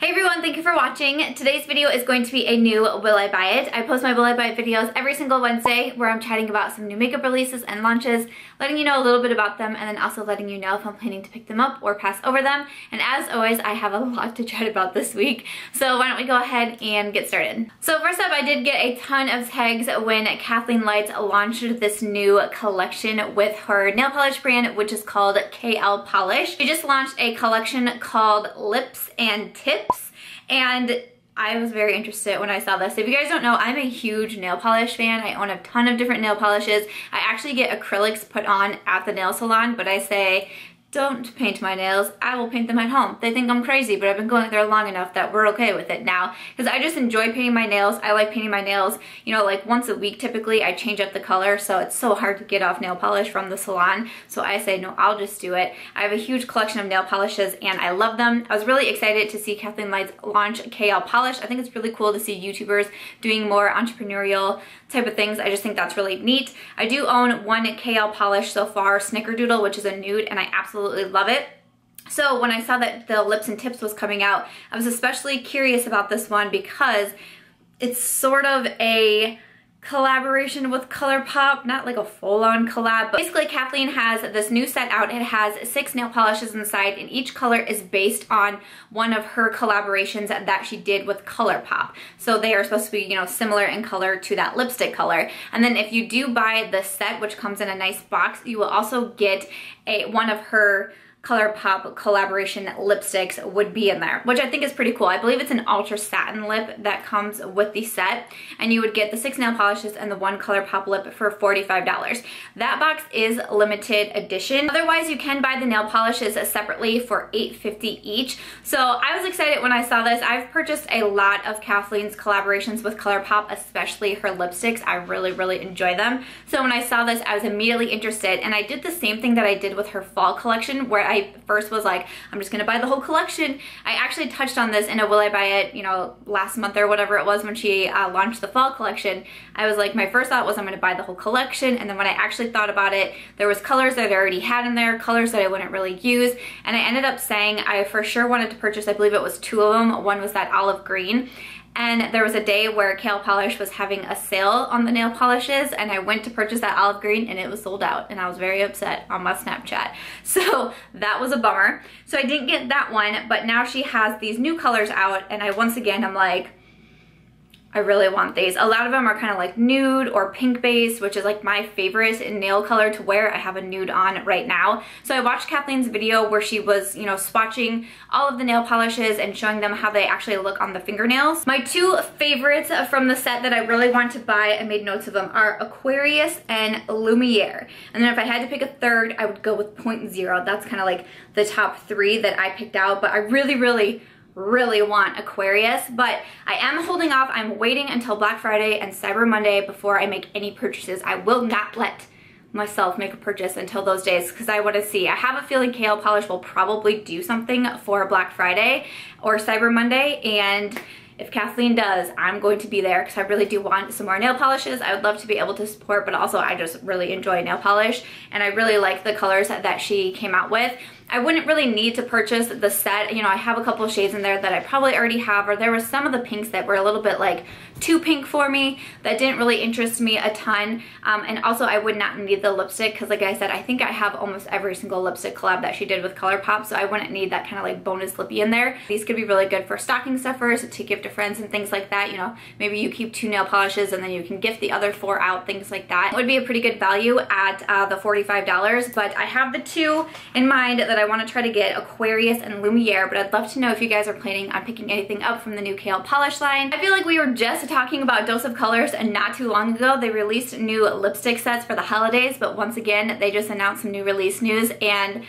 Hey everyone, thank you for watching. Today's video is going to be a new Will I Buy It. I post my Will I Buy It videos every single Wednesday where I'm chatting about some new makeup releases and launches, letting you know a little bit about them, and then also letting you know if I'm planning to pick them up or pass over them. And as always, I have a lot to chat about this week, so why don't we go ahead and get started. So first up, I did get a ton of tags when Kathleen Lights launched this new collection with her nail polish brand, which is called KL Polish. She just launched a collection called Lips and Tips, and I was very interested when I saw this. If you guys don't know, I'm a huge nail polish fan. I own a ton of different nail polishes. I actually get acrylics put on at the nail salon, but I say, don't paint my nails, I will paint them at home. They think I'm crazy, but I've been going there long enough that we're okay with it now, because I just enjoy painting my nails. I like painting my nails, you know, like once a week typically. I change up the color, so it's so hard to get off nail polish from the salon, so I say, no, I'll just do it. I have a huge collection of nail polishes and I love them. I was really excited to see Kathleen Lights launch KL Polish. I think it's really cool to see YouTubers doing more entrepreneurial type of things. I just think that's really neat. I do own one KL polish so far, Snickerdoodle, which is a nude, and I absolutely love it. So when I saw that the Lips and Tips was coming out, I was especially curious about this one because it's sort of a collaboration with Colourpop, not like a full-on collab, but basically Kathleen has this new set out. It has 6 nail polishes inside, and each color is based on one of her collaborations that she did with Colourpop. So they are supposed to be, you know, similar in color to that lipstick color. And then if you do buy the set, which comes in a nice box, you will also get one of her Colourpop collaboration lipsticks would be in there, which I think is pretty cool. I believe it's an ultra satin lip that comes with the set, and you would get the 6 nail polishes and the 1 Colourpop lip for $45. That box is limited edition. Otherwise, you can buy the nail polishes separately for $8.50 each. So I was excited when I saw this. I've purchased a lot of Kathleen's collaborations with Colourpop, especially her lipsticks. I really enjoy them. So when I saw this, I was immediately interested, and I did the same thing that I did with her fall collection, where I first was like, I'm just gonna buy the whole collection. I actually touched on this in a Will I Buy It, you know, last month or whatever it was when she launched the fall collection. I was like, my first thought was I'm gonna buy the whole collection, and then when I actually thought about it, there was colors that I already had in there, colors that I wouldn't really use, and I ended up saying I for sure wanted to purchase, I believe it was 2 of them. One was that olive green, and there was a day where KL Polish was having a sale on the nail polishes, and I went to purchase that olive green and it was sold out, and I was very upset on my Snapchat. So that was a bummer. So I didn't get that one, but now she has these new colors out, and once again, I'm like, I really want these. A lot of them are kind of like nude or pink based, which is like my favorite nail color to wear. I have a nude on right now. So I watched Kathleen's video where she was, you know, swatching all of the nail polishes and showing them how they actually look on the fingernails. My 2 favorites from the set that I really want to buy, I made notes of them, are Aquarius and Lumiere. And then if I had to pick a third, I would go with Point Zero. That's kind of like the top 3 that I picked out, but I really want Aquarius, but I am holding off. I'm waiting until Black Friday and Cyber Monday before I make any purchases. I will not let myself make a purchase until those days because I want to see. I have a feeling KL Polish will probably do something for Black Friday or Cyber Monday, and if Kathleen does, I'm going to be there because I really do want some more nail polishes. I would love to be able to support, but also I just really enjoy nail polish, and I really like the colors that she came out with. I wouldn't really need to purchase the set. You know, I have a couple shades in there that I probably already have, or there were some of the pinks that were a little bit like too pink for me that didn't really interest me a ton. And also I would not need the lipstick because, like I said, I think I have almost every single lipstick collab that she did with Colourpop, so I wouldn't need that kind of like bonus lippy in there. These could be really good for stocking stuffers, to give to friends and things like that. You know, maybe you keep 2 nail polishes and then you can gift the other 4 out, things like that. It would be a pretty good value at the $45, but I have the 2 in mind that I want to try to get, Aquarius and Lumiere, but I'd love to know if you guys are planning on picking anything up from the new KL Polish line. I feel like we were just talking about Dose of Colors and not too long ago. They released new lipstick sets for the holidays, but once again, they just announced some new release news, and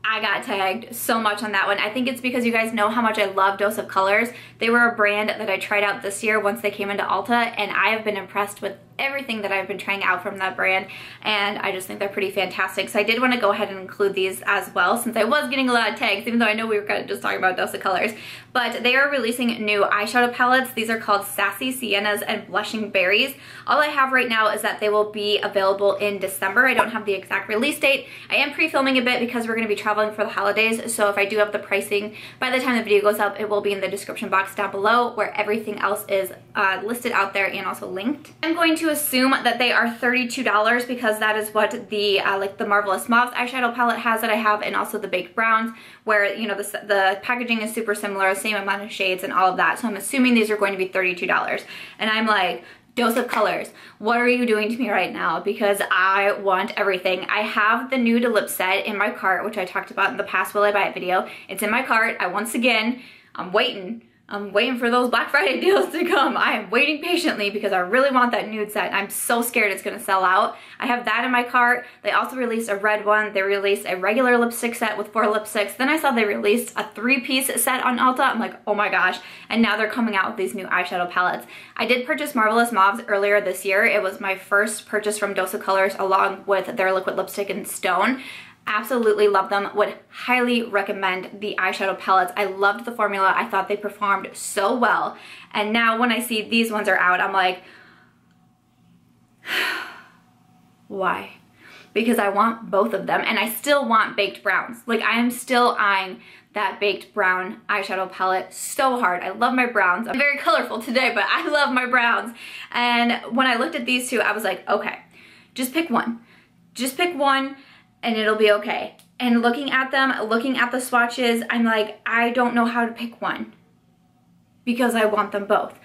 I got tagged so much on that one. I think it's because you guys know how much I love Dose of Colors. They were a brand that I tried out this year once they came into Ulta, and I have been impressed with everything that I've been trying out from that brand, and I just think they're pretty fantastic. So I did want to go ahead and include these as well, since I was getting a lot of tags, even though I know we were kind of just talking about Dose of Colors. But they are releasing new eyeshadow palettes. These are called Sassy, Siennas, and Blushing Berries. All I have right now is that they will be available in December. I don't have the exact release date. I am pre-filming a bit because we're going to be traveling for the holidays, so if I do have the pricing by the time the video goes up, it will be in the description box down below where everything else is listed out there and also linked. I'm going to assume that they are $32 because that is what the like the Marvelous Mauves eyeshadow palette has that I have, and also the Baked Browns, where, you know, the packaging is super similar, same amount of shades and all of that. So I'm assuming these are going to be $32. And I'm like, Dose of Colors, what are you doing to me right now? Because I want everything. I have the nude lip set in my cart, which I talked about in the past Will I Buy It video. It's in my cart. I'm waiting for those Black Friday deals to come. I am waiting patiently because I really want that nude set. I'm so scared it's gonna sell out. I have that in my cart. They also released a red one. They released a regular lipstick set with 4 lipsticks. Then I saw they released a 3-piece set on Ulta. I'm like, oh my gosh. And now they're coming out with these new eyeshadow palettes. I did purchase Marvelous Mauves earlier this year. It was my first purchase from Dose of Colors along with their liquid lipstick in Stone. Absolutely love them. Would highly recommend the eyeshadow palettes. I loved the formula. I thought they performed so well. And now when I see these ones are out, I'm like, why? Because I want both of them, and I still want Baked Browns. Like, I am still eyeing that Baked Brown eyeshadow palette so hard. I love my browns. I'm very colorful today, but I love my browns. And when I looked at these two, I was like, okay, just pick one. Just pick one and it'll be okay. And looking at them, looking at the swatches, I'm like, I don't know how to pick one because I want them both.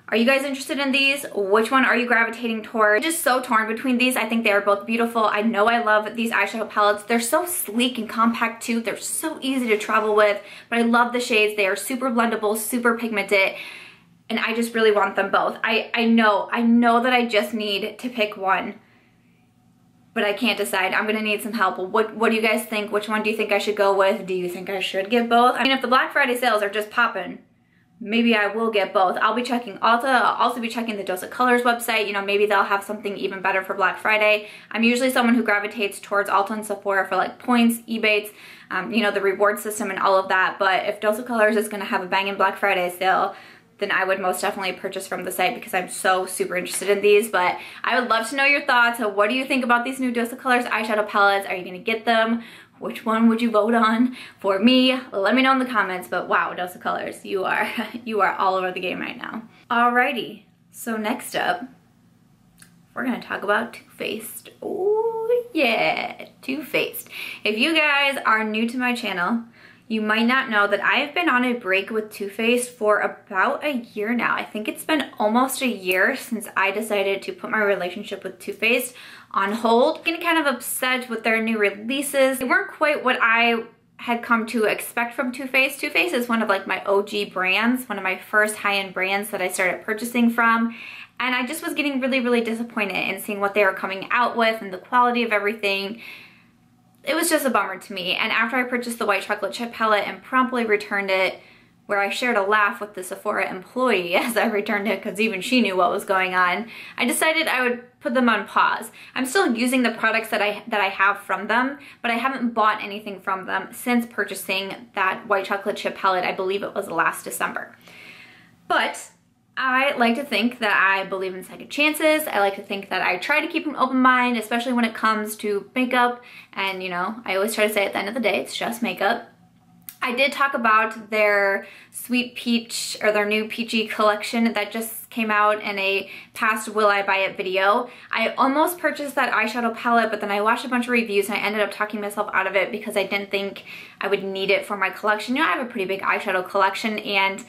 Are you guys interested in these? Which one are you gravitating toward? I'm just so torn between these. I think they are both beautiful. I know I love these eyeshadow palettes. They're so sleek and compact too. They're so easy to travel with, but I love the shades. They are super blendable, super pigmented, and I just really want them both. I know that I just need to pick one, but I can't decide. I'm gonna need some help. What do you guys think? Which one do you think I should go with? Do you think I should get both? I mean, if the Black Friday sales are just popping, maybe I will get both. I'll be checking Ulta. I'll also be checking the Dose of Colors website. You know, maybe they'll have something even better for Black Friday. I'm usually someone who gravitates towards Ulta and Sephora for like points, Ebates, you know, the reward system and all of that. But if Dose of Colors is gonna have a banging Black Friday sale, then I would most definitely purchase from the site because I'm so super interested in these. But I would love to know your thoughts. So what do you think about these new Dose of Colors eyeshadow palettes? Are you gonna get them? Which one would you vote on? For me, let me know in the comments. But wow, Dose of Colors, you are all over the game right now. Alrighty, so next up, we're gonna talk about Too Faced. Oh yeah, Too Faced. If you guys are new to my channel, you might not know that I've been on a break with Too Faced for about a year now. I think it's been almost a year since I decided to put my relationship with Too Faced on hold. Getting kind of upset with their new releases. They weren't quite what I had come to expect from Too Faced. Too Faced is one of like my OG brands, one of my first high-end brands that I started purchasing from. And I just was getting really, really disappointed in seeing what they were coming out with and the quality of everything. It was just a bummer to me. And after I purchased the white chocolate chip palette and promptly returned it, where I shared a laugh with the Sephora employee as I returned it because even she knew what was going on, I decided I would put them on pause. I'm still using the products that I have from them, but I haven't bought anything from them since purchasing that white chocolate chip palette. I believe it was last December. But I like to think that I believe in second chances. I like to think that I try to keep an open mind, especially when it comes to makeup. And you know, I always try to say at the end of the day, it's just makeup. I did talk about their Sweet Peach, or their new Peachy collection that just came out in a past Will I Buy It video. I almost purchased that eyeshadow palette, but then I watched a bunch of reviews and I ended up talking myself out of it because I didn't think I would need it for my collection. You know, I have a pretty big eyeshadow collection, and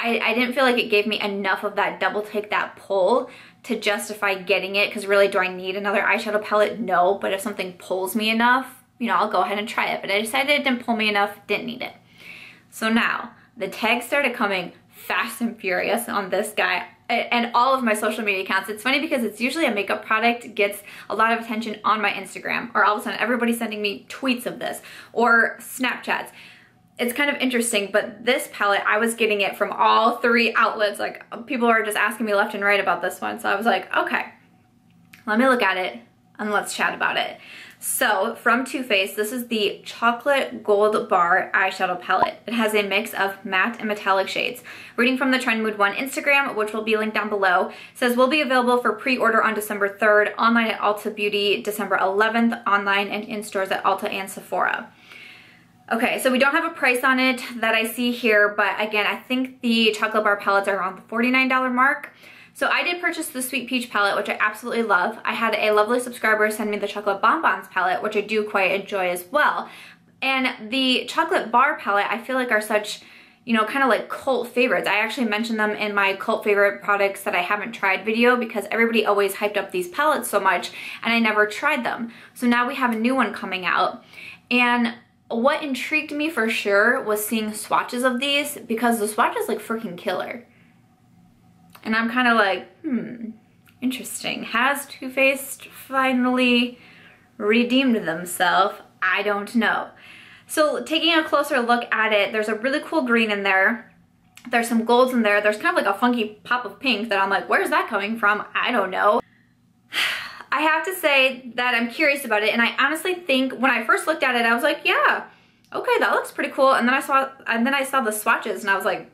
I didn't feel like it gave me enough of that double take, that pull, to justify getting it. Because really, do I need another eyeshadow palette? No, but if something pulls me enough, you know, I'll go ahead and try it. But I decided it didn't pull me enough, didn't need it. So now, the tags started coming fast and furious on this guy and all of my social media accounts. It's funny because it's usually a makeup product gets a lot of attention on my Instagram, or all of a sudden everybody's sending me tweets of this, or Snapchats. It's kind of interesting, but this palette, I was getting it from all 3 outlets. Like, people are just asking me left and right about this one. So I was like, okay, let me look at it and let's chat about it. So from Too Faced, this is the Chocolate Gold Bar Eyeshadow Palette. It has a mix of matte and metallic shades. Reading from the Trend Mood 1 Instagram, which will be linked down below, says will be available for pre-order on December 3rd, online at Ulta Beauty, December 11th, online and in stores at Ulta and Sephora. Okay, so we don't have a price on it that I see here, but again, I think the chocolate bar palettes are around the $49 mark. So I did purchase the Sweet Peach palette, which I absolutely love. I had a lovely subscriber send me the Chocolate Bonbons palette, which I do quite enjoy as well. And the chocolate bar palette, I feel like are such, you know, kind of like cult favorites. I actually mentioned them in my cult favorite products that I haven't tried video because everybody always hyped up these palettes so much and I never tried them. So now we have a new one coming out. And what intrigued me for sure was seeing swatches of these because the swatches look freaking killer. And I'm kind of like, interesting. Has Too Faced finally redeemed themselves? I don't know. So taking a closer look at it, there's a really cool green in there. There's some golds in there. There's kind of like a funky pop of pink that I'm like, where's that coming from? I don't know. I have to say that I'm curious about it, and I honestly think when I first looked at it, I was like, yeah, okay, that looks pretty cool. And then I saw the swatches and I was like,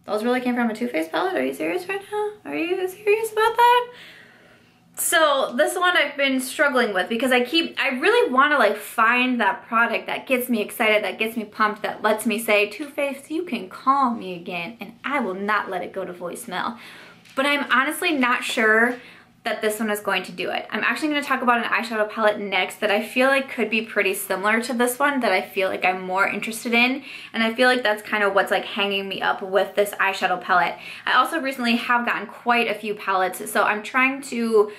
those really came from a Too Faced palette? Are you serious right now? Are you serious about that? So this one I've been struggling with because I really want to like find that product that gets me excited, that gets me pumped, that lets me say, Too Faced, you can call me again, and I will not let it go to voicemail. But I'm honestly not sure that this one is going to do it. I'm actually going to talk about an eyeshadow palette next that I feel like could be pretty similar to this one that I feel like I'm more interested in, and I feel like that's kind of what's like hanging me up with this eyeshadow palette. I also recently have gotten quite a few palettes, so I'm trying to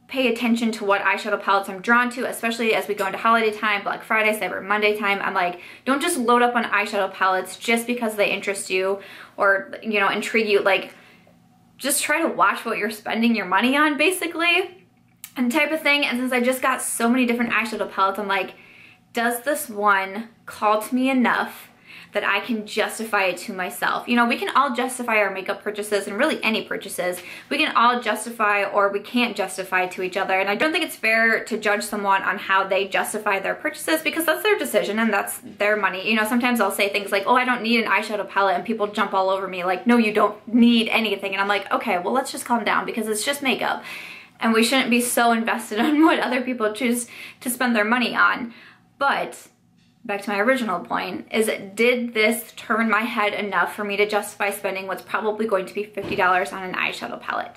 pay attention to what eyeshadow palettes I'm drawn to, especially as we go into holiday time, Black Friday, Cyber Monday time. I'm like, don't just load up on eyeshadow palettes just because they interest you or, you know, intrigue you. Like, just try to watch what you're spending your money on, basically, and type of thing. And since I just got so many different eyeshadow palettes, I'm like, does this one call to me enough that I can justify it to myself? You know, we can all justify our makeup purchases, and really any purchases. We can all justify or we can't justify to each other. And I don't think it's fair to judge someone on how they justify their purchases because that's their decision and that's their money. You know, sometimes I'll say things like, oh, I don't need an eyeshadow palette, and people jump all over me like, no, you don't need anything. And I'm like, okay, well, let's just calm down because it's just makeup. And we shouldn't be so invested on what other people choose to spend their money on. But back to my original point, is did this turn my head enough for me to justify spending what's probably going to be $50 on an eyeshadow palette?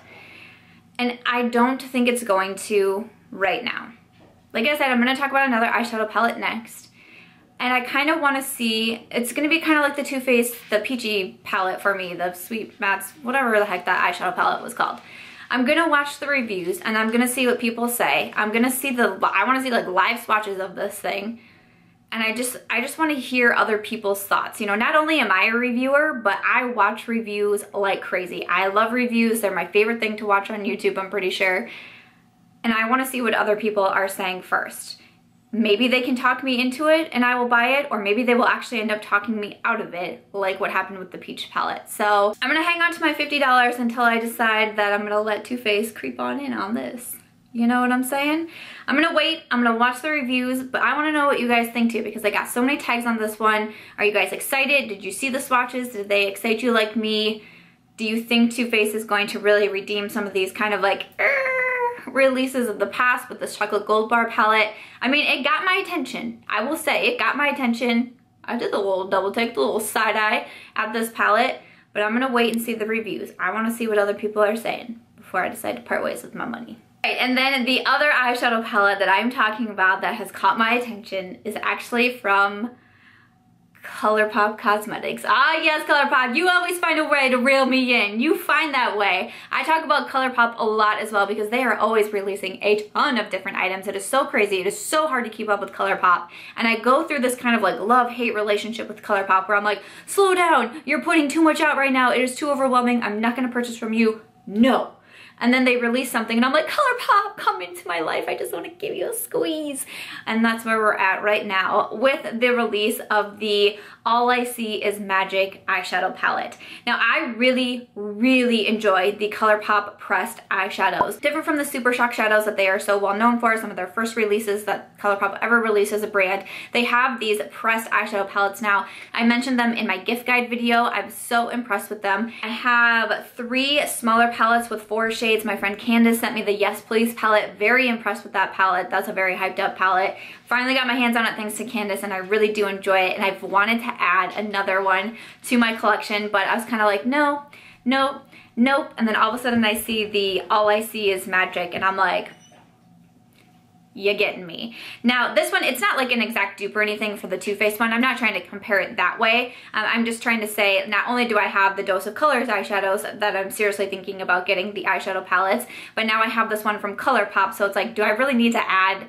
And I don't think it's going to right now. Like I said, I'm going to talk about another eyeshadow palette next. And I kind of want to see, it's going to be kind of like the Too Faced, the peachy palette for me, the Sweet Mattes, whatever the heck that eyeshadow palette was called. I'm going to watch the reviews and I'm going to see what people say. I'm going to see I want to see like live swatches of this thing. And I just want to hear other people's thoughts. You know, not only am I a reviewer, but I watch reviews like crazy. I love reviews. They're my favorite thing to watch on YouTube, I'm pretty sure. And I want to see what other people are saying first. Maybe they can talk me into it and I will buy it, or maybe they will actually end up talking me out of it, like what happened with the peach palette. So I'm going to hang on to my $50 until I decide that I'm going to let Too Faced creep on in on this. You know what I'm saying? I'm gonna wait, I'm gonna watch the reviews, but I wanna know what you guys think too because I got so many tags on this one. Are you guys excited? Did you see the swatches? Did they excite you like me? Do you think Too Faced is going to really redeem some of these kind of like releases of the past with this chocolate gold bar palette? I mean, it got my attention. I will say, it got my attention. I did the little double take, the little side eye at this palette, but I'm gonna wait and see the reviews. I wanna see what other people are saying before I decide to part ways with my money. And then the other eyeshadow palette that I'm talking about that has caught my attention is actually from Colourpop Cosmetics. Ah yes, Colourpop, you always find a way to reel me in. You find that way. I talk about Colourpop a lot as well because they are always releasing a ton of different items. It is so crazy. It is so hard to keep up with Colourpop. And I go through this kind of like love-hate relationship with Colourpop where I'm like, slow down, you're putting too much out right now. It is too overwhelming. I'm not gonna purchase from you. No. and then they release something and I'm like, Colourpop, come into my life. I just want to give you a squeeze. And that's where we're at right now with the release of the All I See Is Magic eyeshadow palette. Now I really, really enjoy the Colourpop pressed eyeshadows. Different from the Super Shock shadows that they are so well known for, some of their first releases that Colourpop ever released as a brand. They have these pressed eyeshadow palettes now. I mentioned them in my gift guide video. I'm so impressed with them. I have 3 smaller palettes with 4 shades. My friend Candace sent me the Yes Please palette. Very impressed with that palette. That's a very hyped up palette. Finally got my hands on it thanks to Candace, and I really do enjoy it, and I've wanted to add another one to my collection, but I was kind of like, no, nope. And then all of a sudden I see the All I See Is Magic, and I'm like, you're getting me. Now this one, it's not like an exact dupe or anything for the Too Faced one. I'm not trying to compare it that way. I'm just trying to say, not only do I have the Dose of Colors eyeshadows that I'm seriously thinking about getting the eyeshadow palettes, but now I have this one from Colourpop, so it's like, do I really need to add,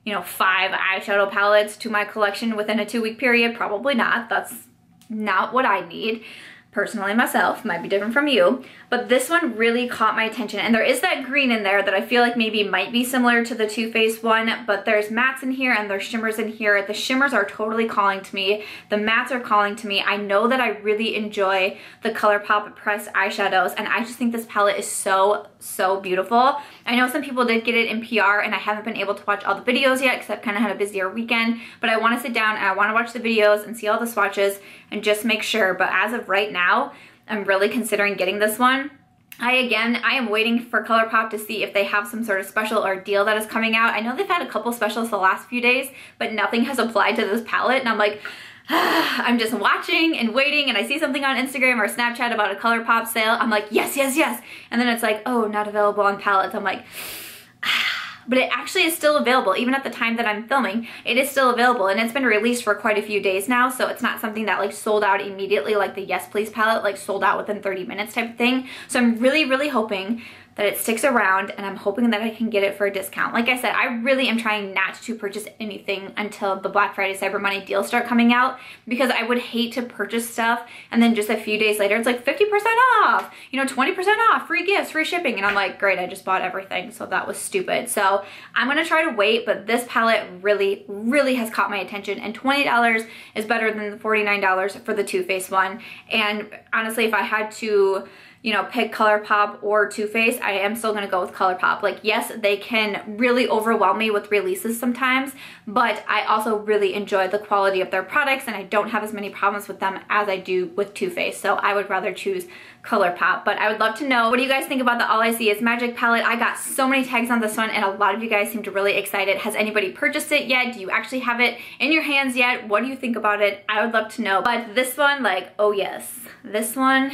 you know, 5 eyeshadow palettes to my collection within a 2-week period? Probably not. That's not what I need. Personally myself, might be different from you, but this one really caught my attention, and there is that green in there that I feel like maybe might be similar to the Too Faced one, but there's mattes in here and there's shimmers in here. The shimmers are totally calling to me. The mattes are calling to me. I know that I really enjoy the Colourpop pressed eyeshadows, and I just think this palette is so, so beautiful. I know some people did get it in PR, and I haven't been able to watch all the videos yet because I've kind of had a busier weekend, but I want to sit down and I want to watch the videos and see all the swatches and just make sure. But as of right now, I'm really considering getting this one. I am waiting for Colourpop to see if they have some sort of special or deal that is coming out. I know they've had a couple specials the last few days, but nothing has applied to this palette, and I'm like, I'm just watching and waiting, and I see something on Instagram or Snapchat about a Colourpop sale. I'm like, yes, yes, yes. And then it's like, oh, not available on palettes. I'm like, but it actually is still available. Even at the time that I'm filming, it is still available, and it's been released for quite a few days now, so it's not something that like sold out immediately like the Yes Please palette, like sold out within 30 minutes type of thing. So I'm really, really hoping that it sticks around, and I'm hoping that I can get it for a discount. Like I said, I really am trying not to purchase anything until the Black Friday Cyber Monday deals start coming out, because I would hate to purchase stuff and then just a few days later it's like 50% off, you know, 20% off, free gifts, free shipping, and I'm like, great, I just bought everything, so that was stupid. So I'm gonna try to wait, but this palette really, really has caught my attention, and $20 is better than the $49 for the Too Faced one. And honestly, if I had to, you know, pick Colourpop or Too Faced, I am still gonna go with Colourpop. Like, yes, they can really overwhelm me with releases sometimes, but I also really enjoy the quality of their products, and I don't have as many problems with them as I do with Too Faced, so I would rather choose Colourpop. But I would love to know, what do you guys think about the All I See Is Magic palette? I got so many tags on this one, and a lot of you guys seem to really excited. Has anybody purchased it yet? Do you actually have it in your hands yet? What do you think about it? I would love to know. But this one, like, oh yes, this one,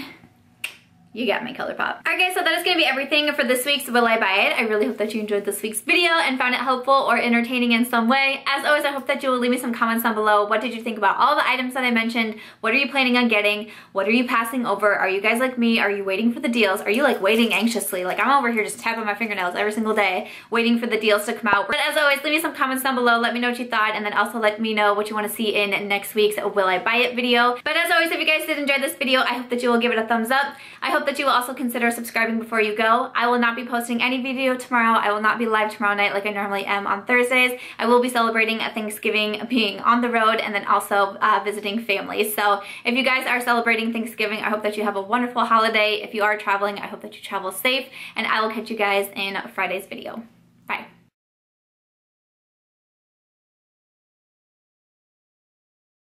you got me, Colourpop. Alright guys, so that is going to be everything for this week's Will I Buy It. I really hope that you enjoyed this week's video and found it helpful or entertaining in some way. As always, I hope that you will leave me some comments down below. What did you think about all the items that I mentioned? What are you planning on getting? What are you passing over? Are you guys like me? Are you waiting for the deals? Are you like waiting anxiously? Like, I'm over here just tapping my fingernails every single day, waiting for the deals to come out. But as always, leave me some comments down below. Let me know what you thought, and then also let me know what you want to see in next week's Will I Buy It video. But as always, if you guys did enjoy this video, I hope that you will give it a thumbs up. I hope that you will also consider subscribing before you go. I will not be posting any video tomorrow. I will not be live tomorrow night like I normally am on Thursdays. I will be celebrating Thanksgiving, being on the road, and then also visiting family. So if you guys are celebrating Thanksgiving, I hope that you have a wonderful holiday. If you are traveling, I hope that you travel safe, and I will catch you guys in Friday's video. Bye.